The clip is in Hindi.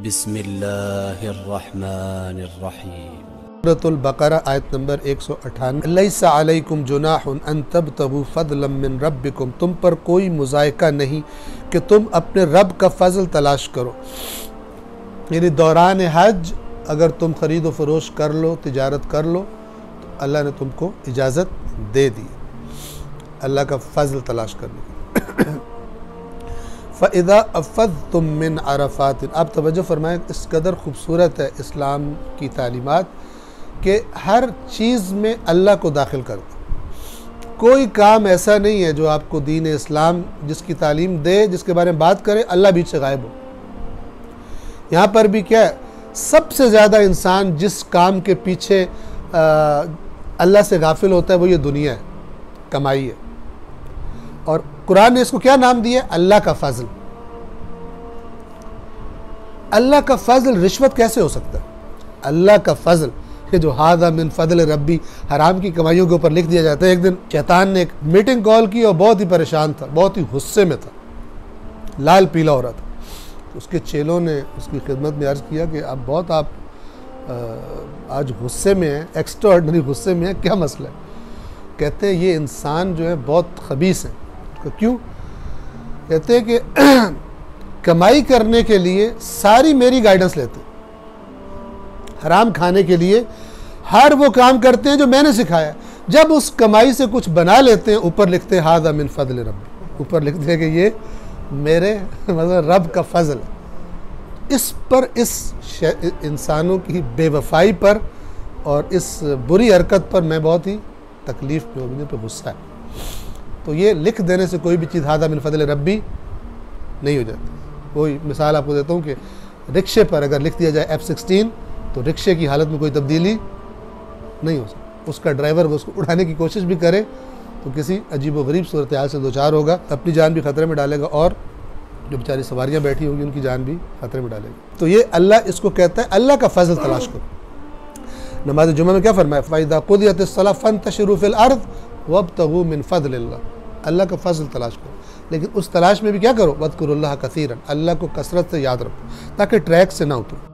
बिस्मिल्लाहिर्रहमानिर्रहीम। सूरतुल बकरा आयत नंबर 198। लैसा अलैकुम जुनाहुन अन तबतगू फज़लन मिन रब्बिकुम, तुम पर कोई मुज़ायका नहीं कि तुम अपने रब का फ़ज़ल तलाश करो। यानी दौरान हज अगर तुम ख़रीद व फ़रोश कर लो, तिजारत कर लो, तो अल्लाह ने तुमको इजाज़त दे दी अल्लाह का फ़ज़ल तलाश करने की। फ़इज़ा अफ़ज़्तुम मिन अरफ़ात, आप तवज्जो फरमाएं, इस कदर ख़ूबसूरत है इस्लाम की तालीमात कि हर चीज़ में अल्लाह को दाखिल कर दो। कोई काम ऐसा नहीं है जो आपको दीन इस्लाम जिसकी तालीम दे, जिसके बारे में बात करे, अल्लाह बीच से गायब हो। यहाँ पर भी क्या है, सबसे ज़्यादा इंसान जिस काम के पीछे अल्लाह से गाफिल होता है वो ये दुनिया है, कमाई है। और कुरान ने इसको क्या नाम दिया? अल्लाह का फ़ज़ल। अल्लाह का फ़ज़ल रिश्वत कैसे हो सकता है? अल्लाह का फ़ज़ल, ये जो हादा मिन फ़ज़ल रब्बी, हराम की कमाइयों के ऊपर लिख दिया जाता है। एक दिन शैतान ने एक मीटिंग कॉल की और बहुत ही परेशान था, बहुत ही गुस्से में था, लाल पीला हो रहा था। तो उसके चेलों ने उसकी खिदमत में अर्ज़ किया कि अब बहुत आप आज गुस्से में हैं, एक्स्ट्राऑर्डिनरी गुस्से में हैं, क्या मसला है? कहते हैं ये इंसान जो है बहुत खबीस है। तो क्यों? कहते हैं कि कमाई करने के लिए सारी मेरी गाइडेंस लेते हैं, हराम खाने के लिए हर वो काम करते हैं जो मैंने सिखाया। जब उस कमाई से कुछ बना लेते हैं, ऊपर लिखते हैं हादा मिन फ़ज़ल रब्बी, ऊपर लिखते हैं कि ये मेरे मतलब रब का फ़ज़ल है। इस पर, इस इंसानों की बेवफाई पर और इस बुरी हरकत पर मैं बहुत ही तकलीफ़ में, मुझे पे गुस्सा है। तो ये लिख देने से कोई भी चीज़ हादा मिन फ़ज़ल रब्बी नहीं हो जाती। वही मिसाल आपको देता हूँ कि रिक्शे पर अगर लिख दिया जाए F16 तो रिक्शे की हालत में कोई तब्दीली नहीं हो सकती। उसका ड्राइवर उसको उठाने की कोशिश भी करे तो किसी अजीब व गरीब सूरत हाल से दो चार होगा, अपनी जान भी ख़तरे में डालेगा और जो बेचारी सवारियाँ बैठी होंगी उनकी जान भी ख़तरे में डालेगी। तो ये अल्लाह इसको कहता है, अल्लाह का फ़ज़ल तलाश करो। नमाज जुमा में क्या फरमाया? फ़इज़ा क़ुदियतिस्सलाह फ़ंतशिरू फ़िल अर्ज़ वब्तगू मिन फ़ज़लिल्लाह, अल्लाह का फ़ज़ल तलाश करो। लेकिन उस तलाश में भी क्या करो? वज़्कुरुल्लाह कसीरन, अल्लाह को कसरत से याद रखो ताकि ट्रैक से ना उतरो।